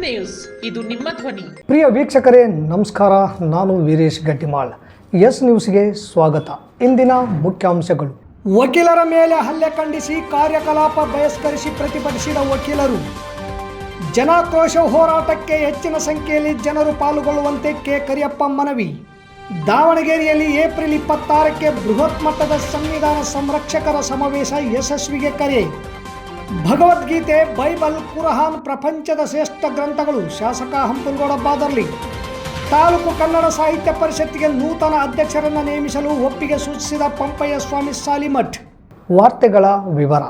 News, ಇದು ನಿಮ್ಮ ಧ್ವನಿ. ಪ್ರಿಯ ವೀಕ್ಷಕರೇ ನಮಸ್ಕಾರ, ನಾನು ವೀರೇಶ್ ಗಟ್ಟಿಮಾಳ್. ಎಸ್ ನ್ಯೂಸ್ಗೆ ಸ್ವಾಗತ. ಇಂದಿನ ಮುಖ್ಯಾಂಶಗಳು. ವಕೀಲರ ಮೇಲೆ ಹಲ್ಲೆ ಖಂಡಿಸಿ ಕಾರ್ಯಕಲಾಪ ಬಹಿಷ್ಕರಿಸಿ ಪ್ರತಿಭಟಿಸಿದ ವಕೀಲರು. ಜನಾಕ್ರೋಶ ಹೋರಾಟಕ್ಕೆ ಹೆಚ್ಚಿನ ಸಂಖ್ಯೆಯಲ್ಲಿ ಜನರು ಪಾಲ್ಗೊಳ್ಳುವಂತೆ ಕೆ ಕರಿಯಪ್ಪ ಮನವಿ. ದಾವಣಗೆರೆಯಲ್ಲಿ ಏಪ್ರಿಲ್ 26ಕ್ಕೆ ಬೃಹತ್ ಮಟ್ಟದ ಸಂವಿಧಾನ ಸಂರಕ್ಷಕರ ಸಮಾವೇಶ ಯಶಸ್ವಿಗೆ ಕರೆ. ಭಗವದ್ಗೀತೆ, ಬೈಬಲ್, ಕುರಾನ್ ಪ್ರಪಂಚದ ಶ್ರೇಷ್ಠ ಗ್ರಂಥಗಳು. ಶಾಸಕ ಹಂಪನಗೌಡ ಬಾದರ್ಲಿ. ತಾಲೂಕು ಕನ್ನಡ ಸಾಹಿತ್ಯ ಪರಿಷತ್ತಿಗೆ ನೂತನ ಅಧ್ಯಕ್ಷರನ್ನು ನೇಮಿಸಲು ಒಪ್ಪಿಗೆ ಸೂಚಿಸಿದ ಪಂಪಯ್ಯ ಸ್ವಾಮಿ ಸಾಲಿಮಠ್. ವಾರ್ತೆಗಳ ವಿವರ.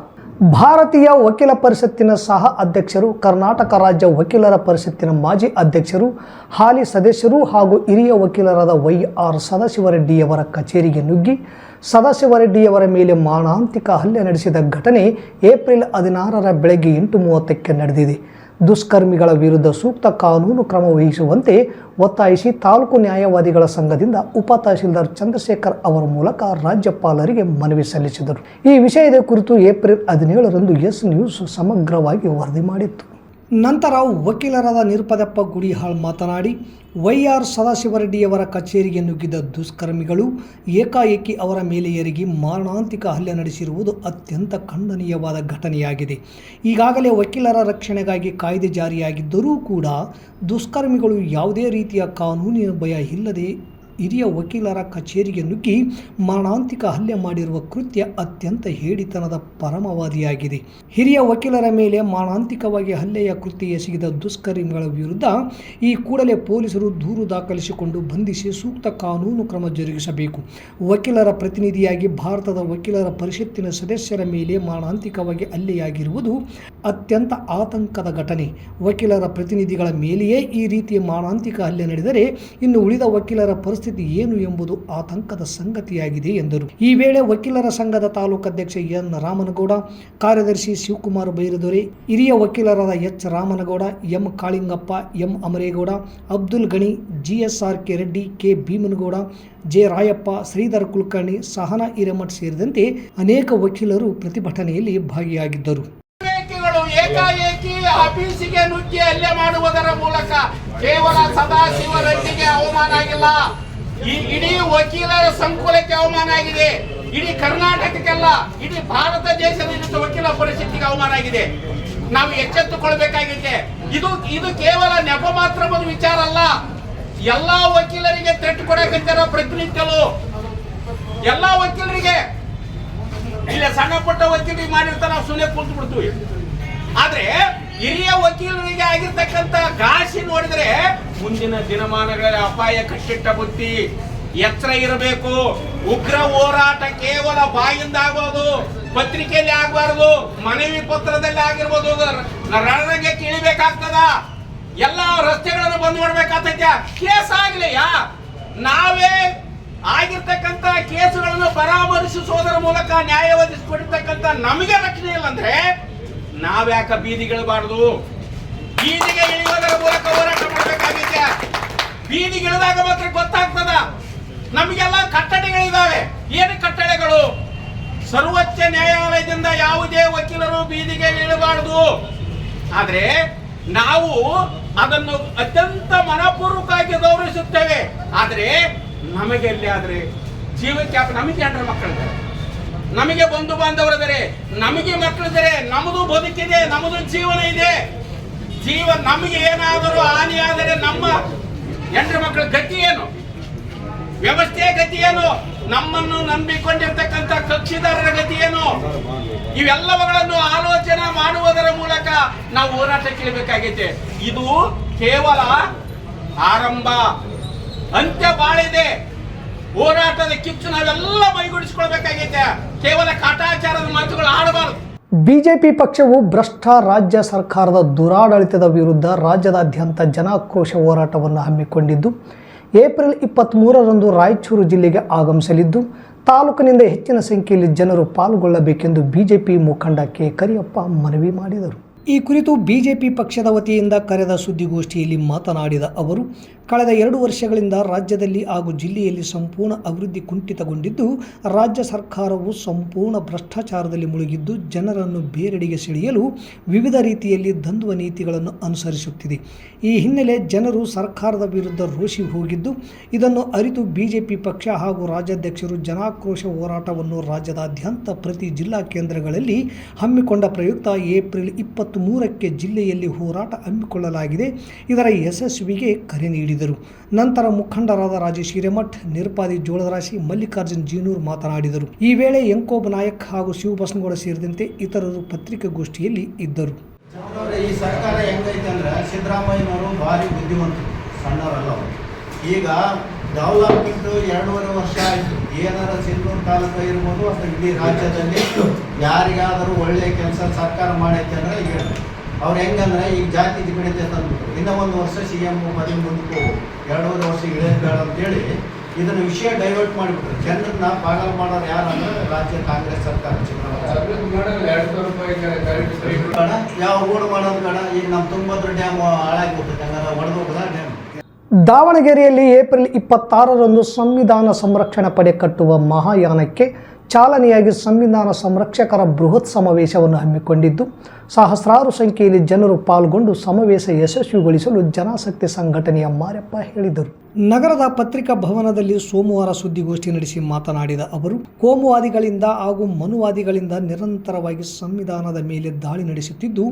ಭಾರತೀಯ ವಕೀಲ ಪರಿಷತ್ತಿನ ಸಹ ಅಧ್ಯಕ್ಷರು, ಕರ್ನಾಟಕ ರಾಜ್ಯ ವಕೀಲರ ಪರಿಷತ್ತಿನ ಮಾಜಿ ಅಧ್ಯಕ್ಷರು, ಹಾಲಿ ಸದಸ್ಯರು ಹಾಗೂ ಹಿರಿಯ ವಕೀಲರಾದ ವೈ.ಆರ್. ಸದಾಶಿವರೆಡ್ಡಿಯವರ ಕಚೇರಿಗೆ ನುಗ್ಗಿ ಸದಾಶಿವರೆಡ್ಡಿಯವರ ಮೇಲೆ ಮಾರಣಾಂತಿಕ ಹಲ್ಲೆ ನಡೆಸಿದ ಘಟನೆ ಏಪ್ರಿಲ್ 16ರ ಬೆಳಗ್ಗೆ 8:30ಕ್ಕೆ ನಡೆದಿದೆ. ದುಷ್ಕರ್ಮಿಗಳ ವಿರುದ್ಧ ಸೂಕ್ತ ಕಾನೂನು ಕ್ರಮ ವಹಿಸುವಂತೆ ಒತ್ತಾಯಿಸಿ ತಾಲೂಕು ನ್ಯಾಯವಾದಿಗಳ ಸಂಘದಿಂದ ಉಪ ತಹಶೀಲ್ದಾರ್ ಚಂದ್ರಶೇಖರ್ ಅವರ ಮೂಲಕ ರಾಜ್ಯಪಾಲರಿಗೆ ಮನವಿ ಸಲ್ಲಿಸಿದರು. ಈ ವಿಷಯದ ಕುರಿತು ಏಪ್ರಿಲ್ 17ರಂದು ಎಸ್ ನ್ಯೂಸ್ ಸಮಗ್ರವಾಗಿ ವರದಿ ಮಾಡಿತ್ತು. ನಂತರ ವಕೀಲರಾದ ನಿರುಪದಪ್ಪ ಗುಡಿಹಾಳ್ ಮಾತನಾಡಿ, ವೈ.ಆರ್. ಸದಾಶಿವರೆಡ್ಡಿಯವರ ಕಚೇರಿಗೆ ನುಗ್ಗಿದ್ದ ದುಷ್ಕರ್ಮಿಗಳು ಏಕಾಏಕಿ ಅವರ ಮೇಲೆ ಎರಗಿ ಮಾರಣಾಂತಿಕ ಹಲ್ಲೆ ನಡೆಸಿರುವುದು ಅತ್ಯಂತ ಖಂಡನೀಯವಾದ ಘಟನೆಯಾಗಿದೆ. ಈಗಾಗಲೇ ವಕೀಲರ ರಕ್ಷಣೆಗಾಗಿ ಕಾಯ್ದೆ ಜಾರಿಯಾಗಿದ್ದರೂ ಕೂಡ ದುಷ್ಕರ್ಮಿಗಳು ಯಾವುದೇ ರೀತಿಯ ಕಾನೂನಿನ ಭಯ ಇಲ್ಲದೆ ಹಿರಿಯ ವಕೀಲರ ಕಚೇರಿಗೆ ನುಗ್ಗಿ ಮಾರಣಾಂತಿಕ ಹಲ್ಲೆ ಮಾಡಿರುವ ಕೃತ್ಯ ಅತ್ಯಂತ ಹೇಡಿತನದ ಪರಮಾವಧಿಯಾಗಿದೆ. ಹಿರಿಯ ವಕೀಲರ ಮೇಲೆ ಮಾರಣಾಂತಿಕವಾಗಿ ಹಲ್ಲೆಯ ಕೃತ್ಯ ಎಸಗಿದ ದುಷ್ಕರ್ಮಿಗಳ ವಿರುದ್ಧ ಈ ಕೂಡಲೇ ಪೊಲೀಸರು ದೂರು ದಾಖಲಿಸಿಕೊಂಡು ಬಂಧಿಸಿ ಸೂಕ್ತ ಕಾನೂನು ಕ್ರಮ ಜರುಗಿಸಬೇಕು. ವಕೀಲರ ಪ್ರತಿನಿಧಿಯಾಗಿ ಭಾರತದ ವಕೀಲರ ಪರಿಷತ್ತಿನ ಸದಸ್ಯರ ಮೇಲೆ ಮಾರಣಾಂತಿಕವಾಗಿ ಹಲ್ಲೆಯಾಗಿರುವುದು ಅತ್ಯಂತ ಆತಂಕದ ಘಟನೆ. ವಕೀಲರ ಪ್ರತಿನಿಧಿಗಳ ಮೇಲೆಯೇ ಈ ರೀತಿಯ ಮಾರಣಾಂತಿಕ ಹಲ್ಲೆ ನಡೆದರೆ ಇನ್ನು ಉಳಿದ ವಕೀಲರ ಪರಿಸ್ಥಿತಿ ಏನು ಎಂಬುದು ಆತಂಕದ ಸಂಗತಿಯಾಗಿದೆ ಎಂದರು. ಈ ವೇಳೆ ವಕೀಲರ ಸಂಘದ ತಾಲೂಕು ಅಧ್ಯಕ್ಷ ಎನ್ ರಾಮನಗೌಡ, ಕಾರ್ಯದರ್ಶಿ ಶಿವಕುಮಾರ್ ಬೈರದೊರೆ, ಹಿರಿಯ ವಕೀಲರಾದ H Ramanagouda, M Kalingappa, M Amaregowda, Abdul ಗಣಿ, ಜಿಎಸ್ಆರ್.ಕೆ. ರೆಡ್ಡಿ, ಕೆ ಭೀಮನಗೌಡ, ಜೆ ರಾಯಪ್ಪ, ಶ್ರೀಧರ್ ಕುಲಕರ್ಣಿ, ಸಹನಾ ಹಿರೇಮಠ್ ಸೇರಿದಂತೆ ಅನೇಕ ವಕೀಲರು ಪ್ರತಿಭಟನೆಯಲ್ಲಿ ಭಾಗಿಯಾಗಿದ್ದರು. ಏಕಾಏಕಿ ಆಫೀಸಿಗೆ ನುಗ್ಗಿ ಹಲ್ಲೆ ಮಾಡುವುದರ ಮೂಲಕ ಕೇವಲ ಸದಾಶಿವರೆಡ್ಡಿಗೆ ಅವಮಾನ ಆಗಿಲ್ಲ, ಈ ಇಡೀ ವಕೀಲರ ಸಂಕುಲಕ್ಕೆ ಅವಮಾನ ಆಗಿದೆ. ಇಡೀ ಕರ್ನಾಟಕಕ್ಕೆಲ್ಲ, ಇಡೀ ಭಾರತ ದೇಶದ ವಕೀಲ ಪರಿಸ್ಥಿತಿಗೆ ಅವಮಾನ ಆಗಿದೆ. ನಾವು ಎಚ್ಚೆತ್ತುಕೊಳ್ಬೇಕಾಗಿದೆ. ಇದು ಕೇವಲ ನೆಪ ಮಾತ್ರ ಒಂದು ವಿಚಾರ ಅಲ್ಲ. ಎಲ್ಲಾ ವಕೀಲರಿಗೆ ತೆಟ್ಟು ಕೊಡಕಂತಾರ ಪ್ರತಿನಿತ್ಯಲು. ಎಲ್ಲಾ ವಕೀಲರಿಗೆ ಇಲ್ಲ, ಸಣ್ಣ ಪುಟ್ಟ ವಕೀಲರಿಗೆ ಮಾಡಿರ್ತಾರ, ನಾವು ಸುಮ್ಮನೆ ಕೂತು ಬಿಡ್ತೀವಿ. ಆದ್ರೆ ಹಿರಿಯ ವಕೀಲರಿಗೆ ಆಗಿರ್ತಕ್ಕಂಥ ಘಾಸಿ ನೋಡಿದ್ರೆ ಮುಂದಿನ ದಿನಮಾನಗಳಲ್ಲಿ ಅಪಾಯ ಕಟ್ಟಿಟ್ಟ ಬುತ್ತಿ. ಎಚ್ಚರ ಇರಬೇಕು. ಉಗ್ರ ಹೋರಾಟ ಕೇವಲ ಬಾಯಿಂದ ಆಗೋದು, ಪತ್ರಿಕೆಯಲ್ಲಿ ಆಗಬಾರದು, ಮನವಿ ಪತ್ರದಲ್ಲಿ ಆಗಿರ್ಬೋದು, ರಣರಂಗಕ್ಕೆ ಇಳಿಬೇಕಾಗ್ತದ. ಎಲ್ಲ ರಸ್ತೆಗಳನ್ನು ಬಂದ್ ಮಾಡ್ಬೇಕಾಗ್ತೈತೆ. ಕೇಸ್ ಆಗ್ಲಿಯಾ, ನಾವೇ ಆಗಿರ್ತಕ್ಕಂಥ ಕೇಸುಗಳನ್ನು ಪರಾಮರ್ಶಿಸುವುದರ ಮೂಲಕ ನ್ಯಾಯ ಒದಗಿಸಿಕೊಟ್ಟಿರ್ತಕ್ಕಂಥ ನಮಗೆ ರಕ್ಷಣೆ ಇಲ್ಲ ಅಂದ್ರೆ ನಾವ್ಯಾಕ ಬೀದಿಗಿಳಬಾರದು? ಬೀದಿಗೆ ಇಳಿಯುವುದರ ಮೂಲಕ ಹೋರಾಟ ಮಾಡಬೇಕಾಗಿದೆ. ಬೀದಿಗಿಳಿದಾಗ ಮಾತ್ರ ಗೊತ್ತಾಗ್ತದ. ನಮಗೆಲ್ಲ ಕಟ್ಟಳೆಗಳಿದಾವೆ. ಏನು ಕಟ್ಟಳೆಗಳು? ಸರ್ವೋಚ್ಚ ನ್ಯಾಯಾಲಯದಿಂದ ಯಾವುದೇ ವಕೀಲರು ಬೀದಿಗೆ ಇಳಿಬಾರದು. ಆದ್ರೆ ನಾವು ಅದನ್ನು ಅತ್ಯಂತ ಮನಪೂರ್ವಕವಾಗಿ ಗೌರವಿಸುತ್ತೇವೆ. ಆದ್ರೆ ನಮಗೆ ಎಲ್ಲಿ ಆದ್ರೆ ಜೀವಕ್ಕೆ ನಮಗೆ ಹೆಂಡ್ರ ಮಕ್ಕಳಿದ್ದಾರೆ, ನಮಗೆ ಬಂಧು ಬಾಂಧವರಿದ್ದಾರೆ, ನಮಗೆ ಮಕ್ಕಳಿದ್ದಾರೆ, ನಮ್ಮದು ಬದುಕಿದೆ, ನಮ್ಮದು ಜೀವನ ಇದೆ. ನಮಗೆ ಏನಾದರೂ ಹಾನಿ ಆದರೆ ನಮ್ಮ ಹೆಂಡ್ರ ಮಕ್ಕಳ ಗತಿ ಏನು? ವ್ಯವಸ್ಥೆಯ ಗತಿ ಏನು? ನಮ್ಮನ್ನು ನಂಬಿಕೊಂಡಿರ್ತಕ್ಕಂಥ ಕಕ್ಷಿದಾರರ ಗತಿ ಏನು? ಇವೆಲ್ಲವುಗಳನ್ನು ಆಲೋಚನೆ ಮಾಡುವುದರ ಮೂಲಕ ನಾವು ಹೋರಾಟಕ್ಕೆ ಇಳಿಬೇಕಾಗಿದೆ. ಇದು ಕೇವಲ ಆರಂಭ, ಅಂತ್ಯ ಬಾಳಿದೆ. ಹೋರಾಟದ ಕಿಚ್ಚು ನಾವೆಲ್ಲ ಮೈಗೂಡಿಸಿಕೊಳ್ಬೇಕಾಗಿದೆ. ಕೇವಲ ಕಾಟಾಚಾರದ ಮಾತುಗಳು ಆಡಬಾರದು. ಬಿಜೆಪಿ ಪಕ್ಷವು ಭ್ರಷ್ಟ ರಾಜ್ಯ ಸರ್ಕಾರದ ದುರಾಡಳಿತದ ವಿರುದ್ಧ ರಾಜ್ಯದಾದ್ಯಂತ ಜನಾಕ್ರೋಶ ಹೋರಾಟವನ್ನು ಹಮ್ಮಿಕೊಂಡಿದ್ದು ಏಪ್ರಿಲ್ 23ರಂದು ರಾಯಚೂರು ಜಿಲ್ಲೆಗೆ ಆಗಮಿಸಲಿದ್ದು ತಾಲೂಕಿನಿಂದ ಹೆಚ್ಚಿನ ಸಂಖ್ಯೆಯಲ್ಲಿ ಜನರು ಪಾಲ್ಗೊಳ್ಳಬೇಕೆಂದು ಬಿಜೆಪಿ ಮುಖಂಡ ಕೆ ಕರಿಯಪ್ಪ ಮನವಿ ಮಾಡಿದರು. ಈ ಕುರಿತು ಬಿಜೆಪಿ ಪಕ್ಷದ ವತಿಯಿಂದ ಕರೆದ ಸುದ್ದಿಗೋಷ್ಠಿಯಲ್ಲಿ ಮಾತನಾಡಿದ ಅವರು, ಕಳೆದ 2 ವರ್ಷಗಳಿಂದ ರಾಜ್ಯದಲ್ಲಿ ಹಾಗೂ ಜಿಲ್ಲೆಯಲ್ಲಿ ಸಂಪೂರ್ಣ ಅಭಿವೃದ್ಧಿ ಕುಂಠಿತಗೊಂಡಿದ್ದು, ರಾಜ್ಯ ಸರ್ಕಾರವು ಸಂಪೂರ್ಣ ಭ್ರಷ್ಟಾಚಾರದಲ್ಲಿ ಮುಳುಗಿದ್ದು ಜನರನ್ನು ಬೇರೆಡೆಗೆ ಸೆಳೆಯಲು ವಿವಿಧ ರೀತಿಯಲ್ಲಿ ದ್ವಂದ್ವ ನೀತಿಗಳನ್ನು ಅನುಸರಿಸುತ್ತಿದೆ. ಈ ಹಿನ್ನೆಲೆ ಜನರು ಸರ್ಕಾರದ ವಿರುದ್ಧ ರೋಷಿ ಹೋಗಿದ್ದು, ಇದನ್ನು ಅರಿತು ಬಿಜೆಪಿ ಪಕ್ಷ ಹಾಗೂ ರಾಜ್ಯಾಧ್ಯಕ್ಷರು ಜನಾಕ್ರೋಶ ಹೋರಾಟವನ್ನು ರಾಜ್ಯದಾದ್ಯಂತ ಪ್ರತಿ ಜಿಲ್ಲಾ ಕೇಂದ್ರಗಳಲ್ಲಿ ಹಮ್ಮಿಕೊಂಡ ಪ್ರಯುಕ್ತ ಏಪ್ರಿಲ್ 23ಕ್ಕೆ ಜಿಲ್ಲೆಯಲ್ಲಿ ಹೋರಾಟ ಹಮ್ಮಿಕೊಳ್ಳಲಾಗಿದೆ. ಇದರ ಯಶಸ್ವಿಗೆ ಕರೆ ನೀಡಿದರು. ನಂತರ ಮುಖಂಡರಾದ ರಾಜೇಶ್ ಹಿರೇಮಠ್, ನಿರಪಾದಿ ಜೋಳದರಾಶಿ, ಮಲ್ಲಿಕಾರ್ಜುನ್ ಜೀನೂರ್ ಮಾತನಾಡಿದರು. ಈ ವೇಳೆ ಯಂಕೋಬ್ ನಾಯಕ್ ಹಾಗೂ ಶಿವ ಬಸನಗೌಡ ಸೇರಿದಂತೆ ಇತರರು ಪತ್ರಿಕಾಗೋಷ್ಠಿಯಲ್ಲಿ ಇದ್ದರು. ಈ ಸರ್ಕಾರ ಹೆಂಗೈತೆ ಅಂದ್ರೆ ಸಿದ್ದರಾಮಯ್ಯನವರು ಭಾರಿ ಬುದ್ಧಿವಂತರು, ಸಣ್ಣವರಲ್ಲ ಅವರು. ಈಗ ಡೆವಲಪ್ಮೆಂಟ್ 2.5 ವರ್ಷ ಆಯಿತು. ಏನಾರ ಸಿಂಧೂರು ತಾಲೂಕು ಇರ್ಬೋದು ಅಥವಾ ಇಡೀ ರಾಜ್ಯದಲ್ಲಿ ಯಾರಿಗಾದರೂ ಒಳ್ಳೆಯ ಕೆಲಸ ಸರ್ಕಾರ ಮಾಡೈತೆ ಅಂದರೆ ಹೇಳಿ. ಅವ್ರು ಹೆಂಗಂದ್ರೆ ಈಗ ಜಾತಿ ಬಿಡುತ್ತೆ ತಂದ್ಬಿಟ್ಟು ಇನ್ನೂ 1 ವರ್ಷ CM ಪದವಿ ಮುಂದಕ್ಕೆ 2.5 ವರ್ಷ ಇಳಿಯೋದು ಬೇಡ ಅಂತೇಳಿ ಇದನ್ನು ವಿಷಯ ಡೈವರ್ಟ್ ಮಾಡಿಬಿಟ್ರು. ಜನರನ್ನ ಪಾಗಲ್ ಮಾಡೋರು ಯಾರು ಅಂದ್ರೆ ರಾಜ್ಯ ಕಾಂಗ್ರೆಸ್ ಸರ್ಕಾರ. ಯಾವ ರೋಡ್ ಮಾಡೋದು ಬೇಡ. ಈಗ ನಮ್ಮ ತುಂಗಭದ್ರಾ ಡ್ಯಾಮ್ ಹಾಳಾಗಿಬಿಡ್ತದೆ, ಹಂಗಾರೆ ಹೊಡೆದೋಗ್ದ ಡ್ಯಾಮ್. ದಾವಣಗೆರೆಯಲ್ಲಿ ಏಪ್ರಿಲ್ 26ರಂದು ಸಂವಿಧಾನ ಸಂರಕ್ಷಣಾ ಪಡೆ ಕಟ್ಟುವ ಮಹಾಯಾನಕ್ಕೆ ಚಾಲನೆಯಾಗಿ ಸಂವಿಧಾನ ಸಂರಕ್ಷಕರ ಬೃಹತ್ ಸಮಾವೇಶವನ್ನು ಹಮ್ಮಿಕೊಂಡಿದ್ದು, ಸಹಸ್ರಾರು ಸಂಖ್ಯೆಯಲ್ಲಿ ಜನರು ಪಾಲ್ಗೊಂಡು ಸಮಾವೇಶ ಯಶಸ್ವಿಗೊಳಿಸಲು ಜನಶಕ್ತಿ ಸಂಘಟನೆಯ ಮಾರಪ್ಪ ಹೇಳಿದರು. ನಗರದ ಪತ್ರಿಕಾ ಭವನದಲ್ಲಿ ಸೋಮವಾರ ಸುದ್ದಿಗೋಷ್ಠಿ ನಡೆಸಿ ಮಾತನಾಡಿದ ಅವರು, ಕೋಮುವಾದಿಗಳಿಂದ ಹಾಗೂ ಮನುವಾದಿಗಳಿಂದ ನಿರಂತರವಾಗಿ ಸಂವಿಧಾನದ ಮೇಲೆ ದಾಳಿ ನಡೆಸುತ್ತಿದ್ದು,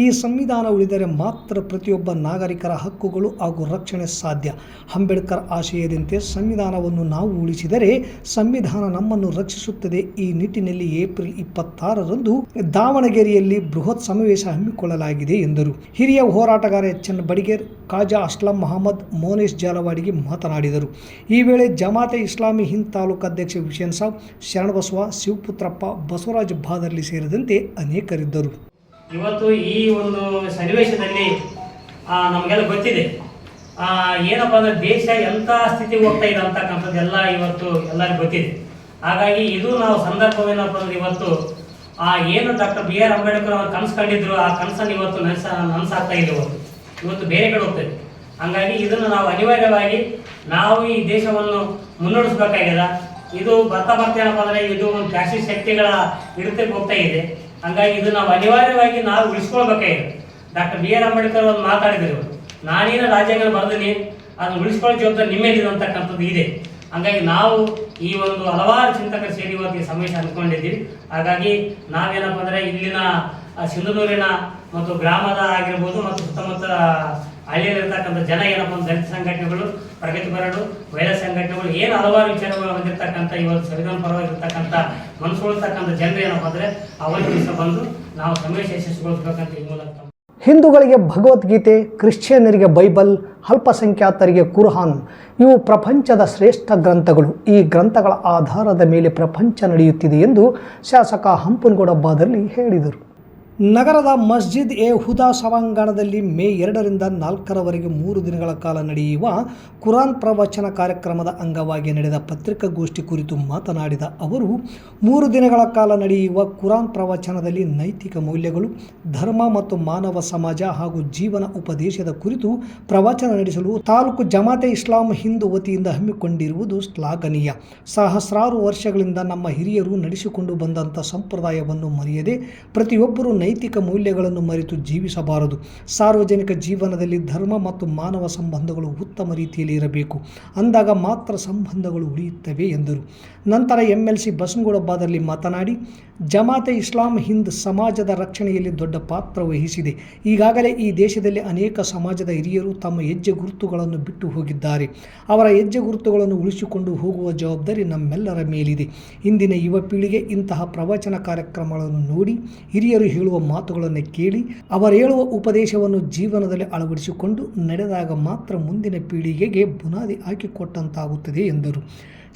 ಈ ಸಂವಿಧಾನ ಉಳಿದರೆ ಮಾತ್ರ ಪ್ರತಿಯೊಬ್ಬ ನಾಗರಿಕರ ಹಕ್ಕುಗಳು ಹಾಗೂ ರಕ್ಷಣೆ ಸಾಧ್ಯ. ಅಂಬೇಡ್ಕರ್ ಆಶಯದಂತೆ ಸಂವಿಧಾನವನ್ನು ನಾವು ಉಳಿಸಿದರೆ ಸಂವಿಧಾನ ನಮ್ಮನ್ನು ರಕ್ಷಿಸುತ್ತದೆ. ಈ ನಿಟ್ಟಿನಲ್ಲಿ ಏಪ್ರಿಲ್ 26ರಂದು ದಾವಣಗೆರೆಯಲ್ಲಿ ಬೃಹತ್ ಸಮಾವೇಶ ಹಮ್ಮಿಕೊಳ್ಳಲಾಗಿದೆ ಎಂದರು. ಹಿರಿಯ ಹೋರಾಟಗಾರ ಎಚ್.ಎನ್. ಬಡಿಗೇರ್, ಖಾಜಾ ಅಸ್ಲಂ ಮಹಮ್ಮದ್, ಮೋನೇಶ್ ಜಾಲವಾಡಿಗೆ ಮಾತನಾಡಿದರು. ಈ ವೇಳೆ ಜಮಾತೆ ಇಸ್ಲಾಮಿ ಹಿಂದ್ ತಾಲೂಕು ಅಧ್ಯಕ್ಷ ವಿಷಯನ್ ಸಾಬ್, ಶರಣಬಸವ, ಶಿವಪುತ್ರಪ್ಪ, ಬಸವರಾಜ್ ಬಾದರ್ಲಿ ಸೇರಿದಂತೆ ಅನೇಕರಿದ್ದರು. ಇವತ್ತು ಈ ಒಂದು ಸನ್ನಿವೇಶದಲ್ಲಿ ನಮಗೆಲ್ಲ ಗೊತ್ತಿದೆ ಏನಪ್ಪ ಅಂದ್ರೆ ದೇಶ ಎಂಥ ಸ್ಥಿತಿಗೆ ಹೋಗ್ತಾ ಇದೆ ಅಂತಕ್ಕಂಥದ್ದೆಲ್ಲ ಇವತ್ತು ಎಲ್ಲರಿಗೂ ಗೊತ್ತಿದೆ. ಹಾಗಾಗಿ ಇದು ನಾವು ಸಂದರ್ಭವೇನಪ್ಪ ಅಂದ್ರೆ ಇವತ್ತು ಏನು ಡಾಕ್ಟರ್ B.R. ಅಂಬೇಡ್ಕರ್ ಅವರು ಕನಸು ಕಂಡಿದ್ರು, ಆ ಕನಸನ್ನು ಇವತ್ತು ನನಸಾಗ್ತಾ ಇದೆ. ಇವತ್ತು ಬೇರೆ ಕಡೆ ಹೋಗ್ತದೆ. ಹಾಗಾಗಿ ಇದನ್ನು ನಾವು ಅನಿವಾರ್ಯವಾಗಿ ನಾವು ಈ ದೇಶವನ್ನು ಮುನ್ನಡೆಸಬೇಕಾಗಿದೆ. ಇದು ಬರ್ತಾ ಏನಪ್ಪ ಅಂದರೆ ಇದು ಒಂದು ಫ್ಯಾಸಿಸ್ಟ್ ಶಕ್ತಿಗಳ ಹಿಡಿತಕ್ಕೆ ಹೋಗ್ತಾ ಇದೆ. ಹಾಗಾಗಿ ಇದು ನಾವು ಅನಿವಾರ್ಯವಾಗಿ ನಾವು ಉಳಿಸ್ಕೊಳ್ಬೇಕಾಗಿದೆ. Doctor B.R. ಅಂಬೇಡ್ಕರ್ ಅವರು ಮಾತಾಡಿದ್ರು, ನಾನೇನು ರಾಜ್ಯಾಂಗ ಬರೆದಿನಿ ಅದನ್ನು ಉಳಿಸ್ಕೊಳ್ಳೋ ಜವಾಬ್ದಾರಿ ನಿಮ್ಮೇಲಿದೆ ಅಂತಕ್ಕಂಥದ್ದು ಇದೆ. ಹಾಗಾಗಿ ನಾವು ಈ ಒಂದು ಹಲವಾರು ಚಿಂತಕರು ಸೇರಿ ಇವತ್ತು ಈ ಸಮಾವೇಶ ಅಂದ್ಕೊಂಡಿದ್ದೀವಿ. ಹಾಗಾಗಿ ನಾವೇನಪ್ಪ ಅಂದರೆ ಇಲ್ಲಿನ ಸಿಂಧನೂರಿನ ಮತ್ತು ಗ್ರಾಮದ ಆಗಿರ್ಬೋದು ಮತ್ತು ಸುತ್ತಮುತ್ತ ಹಳ್ಳಿಯಲ್ಲಿರ್ತಕ್ಕಂಥ ಜನ ಏನಪ್ಪ ಅಂದ್ರೆ ದಲಿತ ಸಂಘಟನೆಗಳು, ಪ್ರಗತಿಪರರು, ಮಹಿಳಾ ಸಂಘಟನೆಗಳು ಏನು ಹಲವಾರು ವಿಚಾರಗಳು ಹೊಂದಿರತಕ್ಕಂಥ ಇವತ್ತು ಸಂವಿಧಾನ ಪರವಾಗಿರ್ತಕ್ಕಂಥ ಮನಸ್ಸುಗೊಳ್ತಕ್ಕಂಥ ಜನರು ಏನಪ್ಪ ಅಂದರೆ ಅವತ್ತು ದಿವಸ ಬಂದು ನಾವು ಸಮಾವೇಶ ಯಶಸ್ವಿಗೊಳಿಸಬೇಕಂತ ಈ ಮೂಲಕ ಹಿಂದೂಗಳಿಗೆ ಭಗವದ್ಗೀತೆ, ಕ್ರಿಶ್ಚಿಯನ್ನರಿಗೆ ಬೈಬಲ್, ಅಲ್ಪಸಂಖ್ಯಾತರಿಗೆ ಕುರ್ಆನ್ ಇವು ಪ್ರಪಂಚದ ಶ್ರೇಷ್ಠ ಗ್ರಂಥಗಳು. ಈ ಗ್ರಂಥಗಳ ಆಧಾರದ ಮೇಲೆ ಪ್ರಪಂಚ ನಡೆಯುತ್ತಿದೆ ಎಂದು ಶಾಸಕ ಹಂಪನಗೌಡ ಬಾದರ್ಲಿ ಹೇಳಿದರು. ನಗರದ ಮಸ್ಜಿದ್ ಎ ಹುದಾ ಸಭಾಂಗಣದಲ್ಲಿ ಮೇ 2ರಿಂದ 4ರವರೆಗೆ 3 ದಿನಗಳ ಕಾಲ ನಡೆಯುವ ಕುರಾನ್ ಪ್ರವಚನ ಕಾರ್ಯಕ್ರಮದ ಅಂಗವಾಗಿ ನಡೆದ ಪತ್ರಿಕಾಗೋಷ್ಠಿ ಕುರಿತು ಮಾತನಾಡಿದ ಅವರು, 3 ದಿನಗಳ ಕಾಲ ನಡೆಯುವ ಕುರಾನ್ ಪ್ರವಚನದಲ್ಲಿ ನೈತಿಕ ಮೌಲ್ಯಗಳು, ಧರ್ಮ ಮತ್ತು ಮಾನವ ಸಮಾಜ ಹಾಗೂ ಜೀವನ ಉಪದೇಶದ ಕುರಿತು ಪ್ರವಚನ ನಡೆಸಲು ತಾಲೂಕು ಜಮಾತೆ ಇಸ್ಲಾಂ ಹಿಂದ್ ವತಿಯಿಂದ ಹಮ್ಮಿಕೊಂಡಿರುವುದು ಶ್ಲಾಘನೀಯ. ಸಹಸ್ರಾರು ವರ್ಷಗಳಿಂದ ನಮ್ಮ ಹಿರಿಯರು ನಡೆಸಿಕೊಂಡು ಬಂದಂಥ ಸಂಪ್ರದಾಯವನ್ನು ಮರೆಯದೆ ಪ್ರತಿಯೊಬ್ಬರೂ ನೈತಿಕ ಮೌಲ್ಯಗಳನ್ನು ಮರೆತು ಜೀವಿಸಬಾರದು. ಸಾರ್ವಜನಿಕ ಜೀವನದಲ್ಲಿ ಧರ್ಮ ಮತ್ತು ಮಾನವ ಸಂಬಂಧಗಳು ಉತ್ತಮ ರೀತಿಯಲ್ಲಿ ಇರಬೇಕು. ಅಂದಾಗ ಮಾತ್ರ ಸಂಬಂಧಗಳು ಉಳಿಯುತ್ತವೆ ಎಂದರು. ನಂತರ MLC ಬಸನಗೌಡ ಬಾದರ್ಲಿ ಮಾತನಾಡಿ, ಜಮಾತೆ ಇಸ್ಲಾಂ ಹಿಂದ್ ಸಮಾಜದ ರಕ್ಷಣೆಯಲ್ಲಿ ದೊಡ್ಡ ಪಾತ್ರ ವಹಿಸಿದೆ. ಈಗಾಗಲೇ ಈ ದೇಶದಲ್ಲಿ ಅನೇಕ ಸಮಾಜದ ಹಿರಿಯರು ತಮ್ಮ ಹೆಜ್ಜೆ ಗುರುತುಗಳನ್ನು ಬಿಟ್ಟು ಹೋಗಿದ್ದಾರೆ. ಅವರ ಹೆಜ್ಜೆ ಗುರುತುಗಳನ್ನು ಉಳಿಸಿಕೊಂಡು ಹೋಗುವ ಜವಾಬ್ದಾರಿ ನಮ್ಮೆಲ್ಲರ ಮೇಲಿದೆ. ಇಂದಿನ ಯುವ ಪೀಳಿಗೆ ಇಂತಹ ಪ್ರವಚನ ಕಾರ್ಯಕ್ರಮಗಳನ್ನು ನೋಡಿ ಹಿರಿಯರು ಹೇಳುವ ಮಾತುಗಳನ್ನು ಕೇಳಿ ಅವರು ಹೇಳುವ ಉಪದೇಶವನ್ನು ಜೀವನದಲ್ಲಿ ಅಳವಡಿಸಿಕೊಂಡು ನಡೆದಾಗ ಮಾತ್ರ ಮುಂದಿನ ಪೀಳಿಗೆಗೆ ಬುನಾದಿ ಹಾಕಿಕೊಟ್ಟಂತಾಗುತ್ತದೆ ಎಂದರು.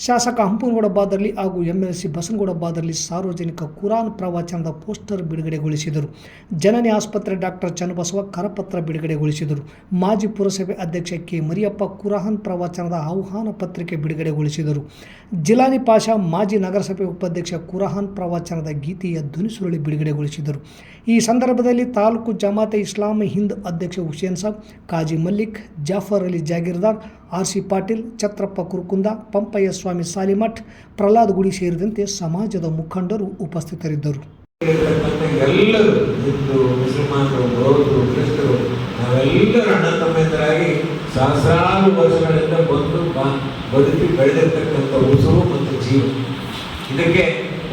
ಶಾಸಕ ಹಂಪನಗೌಡ ಬಾದರ್ಲಿ ಹಾಗೂ MLC ಬಸನಗೌಡ ಬಾದರ್ಲಿ ಸಾರ್ವಜನಿಕ ಕುರಾನ್ ಪ್ರವಚನದ ಪೋಸ್ಟರ್ ಬಿಡುಗಡೆಗೊಳಿಸಿದರು. ಜನನಿ ಆಸ್ಪತ್ರೆ ಡಾಕ್ಟರ್ ಚನ್ನಬಸವ ಕರಪತ್ರ ಬಿಡುಗಡೆಗೊಳಿಸಿದರು. ಮಾಜಿ ಪುರಸಭೆ ಅಧ್ಯಕ್ಷ ಕೆ. ಮರಿಯಪ್ಪ ಕುರಾನ್ ಪ್ರವಚನದ ಆಹ್ವಾನ ಪತ್ರಿಕೆ ಬಿಡುಗಡೆಗೊಳಿಸಿದರು. ಜಿಲಾನಿ ಪಾಷಾ ಮಾಜಿ ನಗರಸಭೆ ಉಪಾಧ್ಯಕ್ಷ ಕುರಾನ್ ಪ್ರವಚನದ ಗೀತೆಯ ಧ್ವನಿಸುರುಳಿ ಬಿಡುಗಡೆಗೊಳಿಸಿದರು. ಈ ಸಂದರ್ಭದಲ್ಲಿ ತಾಲೂಕು ಜಮಾತೆ ಇಸ್ಲಾಮಿ ಹಿಂದ್ ಅಧ್ಯಕ್ಷ ಹುಸೇನ್ ಸಾಬ್, ಕಾಜಿ ಮಲ್ಲಿಕ್, ಜಾಫರ್ ಅಲಿ ಜಾಗೀರ್ದಾರ್, RC ಪಾಟೀಲ್, ಛತ್ರಪ್ಪ ಕುರುಕುಂದ, ಪಂಪಯ್ಯ ಸ್ವಾಮಿ ಸಾಲಿಮಠ್, ಪ್ರಹ್ಲಾದ್ ಗುಡಿ ಸೇರಿದಂತೆ ಸಮಾಜದ ಮುಖಂಡರು ಉಪಸ್ಥಿತರಿದ್ದರು. ಎಲ್ಲರೂ ಹಿಂದೂ, ಮುಸಲ್ಮಾನರು, ಬೌದ್ಧರು, ಕ್ರಿಸ್ತರು ನಾವೆಲ್ಲರೂ ಅಣ್ಣ ತಮ್ಮಂದರಾಗಿ ಸಹಸ್ರಾರು ವರ್ಷಗಳಿಂದ ಬಂದು ಬದುಕಿ ಬೆಳೆದಿರ್ತಕ್ಕಂಥ ಉಸುರು ಮತ್ತು ಜೀವ. ಇದಕ್ಕೆ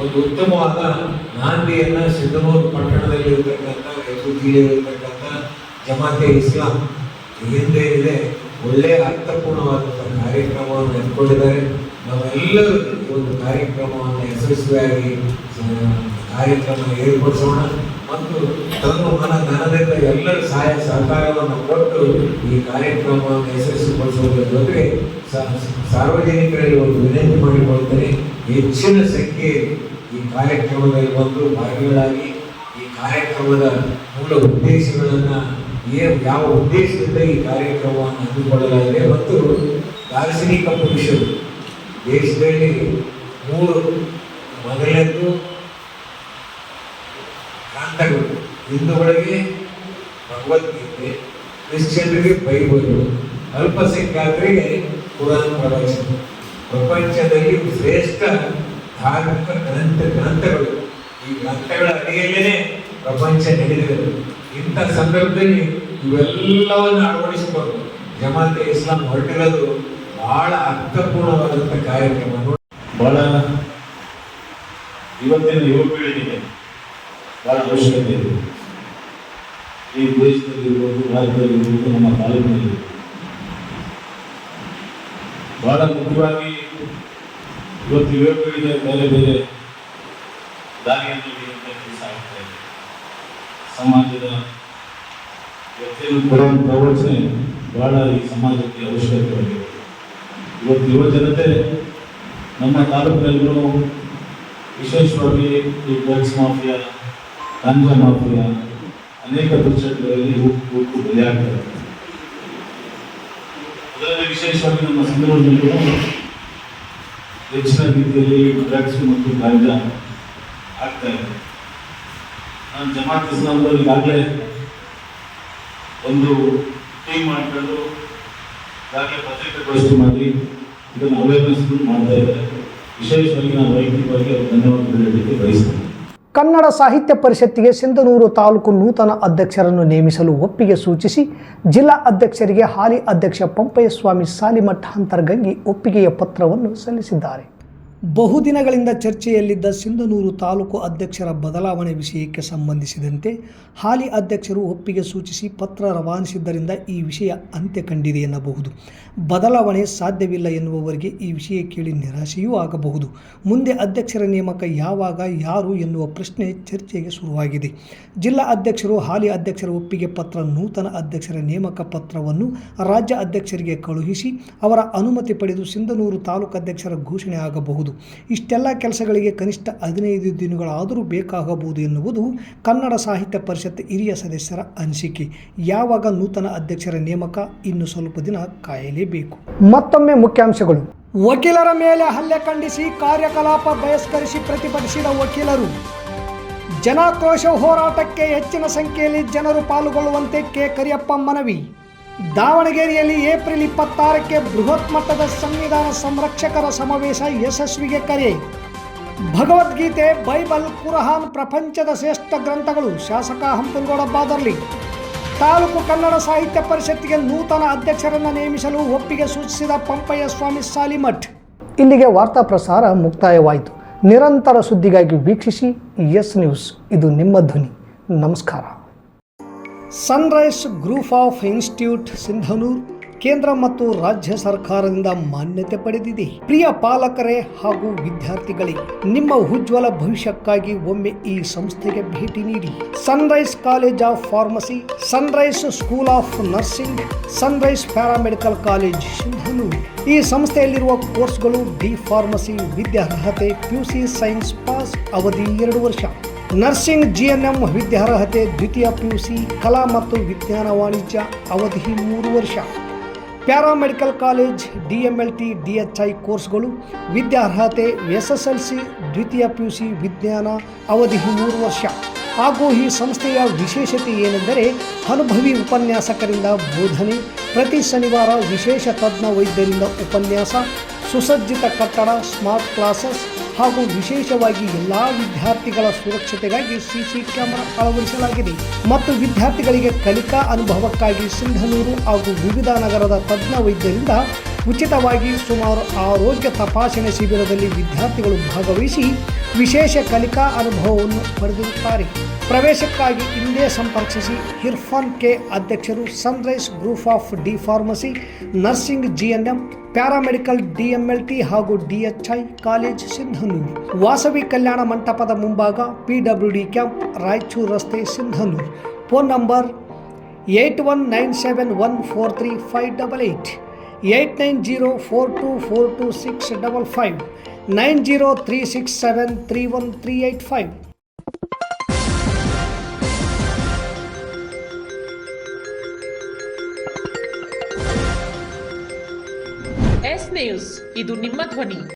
ಒಂದು ಉತ್ತಮವಾದ ನಾಂದಿಯನ್ನ ಸಿಂಧನೂರು ಪಟ್ಟಣದಲ್ಲಿ ಇರತಕ್ಕಂಥ ಜಿಲ್ಲೆಯಲ್ಲಿರ್ತಕ್ಕಂಥ ಜಮಾತೆ ಇಸ್ಲಾಂ ಹಿಂದೆ ಇದೆ ಒಳ್ಳೆಯ ಅರ್ಥಪೂರ್ಣವಾದಂಥ ಕಾರ್ಯಕ್ರಮವನ್ನು ಎತ್ಕೊಂಡಿದ್ದಾರೆ. ನಾವೆಲ್ಲರೂ ಒಂದು ಕಾರ್ಯಕ್ರಮವನ್ನು ಯಶಸ್ವಿಯಾಗಿ ಕಾರ್ಯಕ್ರಮ ಏರ್ಪಡಿಸೋಣ ಮತ್ತು ತನ್ನ ಧನದಿಂದ ಎಲ್ಲರ ಸಹಾಯ ಸಹಕಾರವನ್ನು ಕೊಟ್ಟು ಈ ಕಾರ್ಯಕ್ರಮವನ್ನು ಯಶಸ್ವಿಗೊಳಿಸುವುದರ ಜೊತೆಗೆ ಸಾರ್ವಜನಿಕರಲ್ಲಿ ಒಂದು ವಿನಂತಿ ಮಾಡಿಕೊಳ್ತೇನೆ, ಹೆಚ್ಚಿನ ಸಂಖ್ಯೆಯಲ್ಲಿ ಈ ಕಾರ್ಯಕ್ರಮದಲ್ಲಿ ಬಂದು ಭಾಗಿಗಳಾಗಿ ಈ ಕಾರ್ಯಕ್ರಮದ ಮೂಲ ಉದ್ದೇಶಗಳನ್ನು ಯಾವ ಉದ್ದೇಶದಿಂದ ಈ ಕಾರ್ಯಕ್ರಮವನ್ನು ಹಮ್ಮಿಕೊಳ್ಳಲಾಗಿದೆ ಮತ್ತು ದಾರ್ಶನಿಕ ಪುರುಷರು ದೇಶದಲ್ಲಿ 3 ಮೊದಲನೇದು ಗ್ರಂಥಗಳು, ಹಿಂದೂಗಳಿಗೆ ಭಗವದ್ಗೀತೆ, ಕ್ರಿಶ್ಚಿಯನ್ರಿಗೆ ಬೈಬಲು, ಅಲ್ಪಸಂಖ್ಯಾತರಿಗೆ ಕುರಾನ್ ಪ್ರವಚನ. ಪ್ರಪಂಚದಲ್ಲಿ ಶ್ರೇಷ್ಠ ಧಾರ್ಮಿಕ ಗ್ರಂಥಗಳು, ಈ ಗ್ರಂಥಗಳ ಅಡಿಯಲ್ಲೇ ಪ್ರಪಂಚ ನಡೆದಿದೆ. ಇಂಥ ಸಂದರ್ಭದಲ್ಲಿ ಇವೆಲ್ಲವನ್ನು ಅಳವಡಿಸಿಕೊಂಡು ಜಮಾತೆ ಇಸ್ಲಾಂ ಹೊರಟಿರೋದು ಬಹಳ ಅರ್ಥಪೂರ್ಣವಾದಂಥ ಕಾರ್ಯಕ್ರಮ. ಬಹಳ ಇವತ್ತಿನ ಯುವ ಪೀಳಿಗೆಗೆ ಬಹಳ ಅವಶ್ಯಕತೆ ಇದೆ. ಈ ದೇಶದಲ್ಲಿರ್ಬೋದು, ರಾಜ್ಯದಲ್ಲಿರ್ಬೋದು, ನಮ್ಮ ತಾಲೂಕಿನಲ್ಲಿ ಬಹಳ ಮುಖ್ಯವಾಗಿ ಇವತ್ತು ಯುವ ಪೀಳಿಗೆ ಬೇರೆ ಬೇರೆ ದಾರಿಯಲ್ಲಿ ಕೆಲಸ ಆಗ್ತಾ ಇದೆ. ಸಮಾಜದ ಇವತ್ತೇನು ಕುರಾನ್ ಪ್ರವಚನೆ ಬಹಳ ಈ ಸಮಾಜಕ್ಕೆ ಅವಶ್ಯಕತೆಯಾಗಿದೆ. ಇವತ್ತು ಯುವ ಜನತೆ ನಮ್ಮ ತಾಲೂಕಿನಲ್ಲೂ ವಿಶೇಷವಾಗಿ ಈ ಡ್ರಗ್ಸ್ ಮಾಫಿಯಾ, ಗಾಂಜಾ ಮಾಫಿಯಾ ಅನೇಕ ದುಶ್ಚಟಗಳಲ್ಲಿ ಹುಟ್ಟು ಬಲಿಯಾಗ್ತಾರೆ. ಅದರಲ್ಲಿ ವಿಶೇಷವಾಗಿ ನಮ್ಮ ಸಿಂಧನೂರಿನಲ್ಲೂ ಹೆಚ್ಚಿನ ರೀತಿಯಲ್ಲಿ ಡ್ರಗ್ಸ್ ಮತ್ತು ಗಾಂಜಾ ಆಗ್ತಾ ಇದೆ. ನಾನು ಜಮಾತ್ ಇಸ್ಲಾಂದಲ್ಲಿ ಈಗಾಗಲೇ ಒಂದು ಟೀಮ್ ಮಾಡಿಕೊಂಡು ಈಗಾಗಲೇ ಪತ್ರಿಕಾಗೋಷ್ಠಿ ಮಾಡಿ ಇದನ್ನು ಅವೇರ್ನೆಸ್ ಮಾಡ್ತಾ ಇದ್ದಾರೆ. ವಿಶೇಷವಾಗಿ ನಾನು ವೈಯಕ್ತಿಕವಾಗಿ ಅವರು ಧನ್ಯವಾದ ಹೇಳಲಿಕ್ಕೆ ಬಯಸ್ತೇನೆ. ಕನ್ನಡ ಸಾಹಿತ್ಯ ಪರಿಷತ್ತಿಗೆ ಸಿಂಧನೂರು ತಾಲೂಕು ನೂತನ ಅಧ್ಯಕ್ಷರನ್ನು ನೇಮಿಸಲು ಒಪ್ಪಿಗೆ ಸೂಚಿಸಿ ಜಿಲ್ಲಾ ಅಧ್ಯಕ್ಷರಿಗೆ ಹಾಲಿ ಅಧ್ಯಕ್ಷ ಪಂಪಯ್ಯ ಸ್ವಾಮಿ ಸಾಲಿಮಠ್ ಅಂತರ್ಗಂಗಿ ಒಪ್ಪಿಗೆಯ ಪತ್ರವನ್ನು ಸಲ್ಲಿಸಿದ್ದಾರೆ. ಬಹುದಿನಗಳಿಂದ ಚರ್ಚೆಯಲ್ಲಿದ್ದ ಸಿಂಧನೂರು ತಾಲೂಕು ಅಧ್ಯಕ್ಷರ ಬದಲಾವಣೆ ವಿಷಯಕ್ಕೆ ಸಂಬಂಧಿಸಿದಂತೆ ಹಾಲಿ ಅಧ್ಯಕ್ಷರು ಒಪ್ಪಿಗೆ ಸೂಚಿಸಿ ಪತ್ರ ರವಾನಿಸಿದ್ದರಿಂದ ಈ ವಿಷಯ ಅಂತ್ಯ ಕಂಡಿದೆ ಎನ್ನಬಹುದು. ಬದಲಾವಣೆ ಸಾಧ್ಯವಿಲ್ಲ ಎನ್ನುವವರಿಗೆ ಈ ವಿಷಯ ಕೇಳಿ ನಿರಾಶೆಯೂ ಆಗಬಹುದು. ಮುಂದೆ ಅಧ್ಯಕ್ಷರ ನೇಮಕ ಯಾವಾಗ, ಯಾರು ಎನ್ನುವ ಪ್ರಶ್ನೆ ಚರ್ಚೆಗೆ ಶುರುವಾಗಿದೆ. ಜಿಲ್ಲಾ ಅಧ್ಯಕ್ಷರು ಹಾಲಿ ಅಧ್ಯಕ್ಷರ ಒಪ್ಪಿಗೆ ಪತ್ರ, ನೂತನ ಅಧ್ಯಕ್ಷರ ನೇಮಕ ಪತ್ರವನ್ನು ರಾಜ್ಯ ಅಧ್ಯಕ್ಷರಿಗೆ ಕಳುಹಿಸಿ ಅವರ ಅನುಮತಿ ಪಡೆದು ಸಿಂಧನೂರು ತಾಲೂಕು ಅಧ್ಯಕ್ಷರ ಘೋಷಣೆ ಆಗಬಹುದು. ಇಷ್ಟೆಲ್ಲ ಕೆಲಸಗಳಿಗೆ ಕನಿಷ್ಠ 15 ದಿನಗಳಾದರೂ ಬೇಕಾಗಬಹುದು ಎನ್ನುವುದು ಕನ್ನಡ ಸಾಹಿತ್ಯ ಪರಿಷತ್ ಹಿರಿಯ ಸದಸ್ಯರ ಅನಿಸಿಕೆ. ಯಾವಾಗ ನೂತನ ಅಧ್ಯಕ್ಷರ ನೇಮಕ? ಇನ್ನು ಸ್ವಲ್ಪ ದಿನ ಕಾಯಲೇಬೇಕು. ಮತ್ತೊಮ್ಮೆ ಮುಖ್ಯಾಂಶಗಳು. ವಕೀಲರ ಮೇಲೆ ಹಲ್ಲೆ ಖಂಡಿಸಿ ಕಾರ್ಯಕಲಾಪ ಬಹಿಷ್ಕರಿಸಿ ಪ್ರತಿಭಟಿಸಿದ ವಕೀಲರು. ಜನಾಕ್ರೋಶ ಹೋರಾಟಕ್ಕೆ ಹೆಚ್ಚಿನ ಸಂಖ್ಯೆಯಲ್ಲಿ ಜನರು ಪಾಲ್ಗೊಳ್ಳುವಂತೆ ಕೆ. ಕರಿಯಪ್ಪ ಮನವಿ. ದಾವಣಗೆರೆಯಲ್ಲಿ ಏಪ್ರಿಲ್ 26ಕ್ಕೆ ಬೃಹತ್ ಮಟ್ಟದ ಸಂವಿಧಾನ ಸಂರಕ್ಷಕರ ಸಮಾವೇಶ ಯಶಸ್ವಿಗೆ ಕರೆ. ಭಗವದ್ಗೀತೆ, ಬೈಬಲ್, ಕುರಾನ್ ಪ್ರಪಂಚದ ಶ್ರೇಷ್ಠ ಗ್ರಂಥಗಳು. ಶಾಸಕ ಹಂಪನಗೌಡ ಬಾದರ್ಲಿ. ತಾಲೂಕು ಕನ್ನಡ ಸಾಹಿತ್ಯ ಪರಿಷತ್ತಿಗೆ ನೂತನ ಅಧ್ಯಕ್ಷರನ್ನು ನೇಮಿಸಲು ಒಪ್ಪಿಗೆ ಸೂಚಿಸಿದ ಪಂಪಯ್ಯ ಸ್ವಾಮಿ ಸಾಲಿಮಠ್. ಇಲ್ಲಿಗೆ ವಾರ್ತಾ ಪ್ರಸಾರ ಮುಕ್ತಾಯವಾಯಿತು. ನಿರಂತರ ಸುದ್ದಿಗಾಗಿ ವೀಕ್ಷಿಸಿ ಎಸ್ ನ್ಯೂಸ್. ಇದು ನಿಮ್ಮ ಧ್ವನಿ. ನಮಸ್ಕಾರ. Sunrise group of institute Sindhanur, ಕೇಂದ್ರ ಮತ್ತು ರಾಜ್ಯ ಸರ್ಕಾರದಿಂದ ಮಾನ್ಯತೆ ಪಡೆದಿದೆ. ಪ್ರಿಯ ಪಾಲಕರೇ ಹಾಗೂ ವಿದ್ಯಾರ್ಥಿಗಳೇ, ನಿಮ್ಮ ಉಜ್ವಲ ಭವಿಷ್ಯಕ್ಕಾಗಿ ಒಮ್ಮೆ ಈ ಸಂಸ್ಥೆಗೆ ಭೇಟಿ ನೀಡಿ. Sunrise college of pharmacy, Sunrise school of nursing, Sunrise paramedical college Sindhanur. ಈ ಸಂಸ್ಥೆಯಲ್ಲಿರುವ ಕೋರ್ಸ್ಗಳು ಡಿ ಫಾರ್ಮಸಿ ವಿದ್ಯಾರ್ಹತೆ PUC ಸೈನ್ಸ್ ಪಾಸ್, ಅವಧಿ 2 ವರ್ಷ. ನರ್ಸಿಂಗ್ GNM ವಿದ್ಯಾರ್ಹತೆ ದ್ವಿತೀಯ PUC, ಕಲಾ ಮತ್ತು ವಿಜ್ಞಾನ ವಾಣಿಜ್ಯ, ಅವಧಿ 3 ವರ್ಷ. ಪ್ಯಾರಾಮೆಡಿಕಲ್ ಕಾಲೇಜ್ DMLT DHI ಕೋರ್ಸ್ಗಳು ವಿದ್ಯಾರ್ಹತೆ SSLC ದ್ವಿತೀಯ PUC ವಿಜ್ಞಾನ, ಅವಧಿ 3 ವರ್ಷ. ಹಾಗೂ ಈ ಸಂಸ್ಥೆಯ ವಿಶೇಷತೆ ಏನೆಂದರೆ ಅನುಭವಿ ಉಪನ್ಯಾಸಕರಿಂದ ಬೋಧನೆ, ಪ್ರತಿ ಶನಿವಾರ ವಿಶೇಷ ತಜ್ಞ ವೈದ್ಯರಿಂದ ಉಪನ್ಯಾಸ, ಸುಸಜ್ಜಿತ ಕಟ್ಟಡ, ಸ್ಮಾರ್ಟ್ ಕ್ಲಾಸಸ್ ಹಾಗೂ ವಿಶೇಷವಾಗಿ ಎಲ್ಲ ವಿದ್ಯಾರ್ಥಿಗಳ ಸುರಕ್ಷತೆಗಾಗಿ CC ಕ್ಯಾಮೆರಾ ಅಳವಡಿಸಲಾಗಿದೆ. ಮತ್ತು ವಿದ್ಯಾರ್ಥಿಗಳಿಗೆ ಕಲಿಕಾ ಅನುಭವಕ್ಕಾಗಿ ಸಿಂಧನೂರು ಹಾಗೂ ವಿವಿಧ ನಗರದ ತಜ್ಞ ವೈದ್ಯರಿಂದ ಉಚಿತವಾಗಿ ಸುಮಾರು ಆರೋಗ್ಯ ತಪಾಸಣೆ ಶಿಬಿರದಲ್ಲಿ ವಿದ್ಯಾರ್ಥಿಗಳು ಭಾಗವಹಿಸಿ ವಿಶೇಷ ಕಲಿಕಾ ಅನುಭವವನ್ನು ಪಡೆದಿರುತ್ತಾರೆ. ಪ್ರವೇಶಕ್ಕಾಗಿ ಹಿಂದೆ ಸಂಪರ್ಕಿಸಿ. ಇರ್ಫಾನ್ K, ಅಧ್ಯಕ್ಷರು, sunrise group of D pharmacy, nursing GNM, paramedical DMLT ಹಾಗೂ DHI ಕಾಲೇಜ್ ಸಿಂಧನೂರು. ವಾಸವಿ ಕಲ್ಯಾಣ ಮಂಟಪದ ಮುಂಭಾಗ, PWD ಕ್ಯಾಂಪ್, ರಾಯಚೂರು ರಸ್ತೆ, Sindhanur. Phone number 8197143588, 8904242655, 9036731385. S news, ಇದು ನಿಮ್ಮ ಧ್ವನಿ.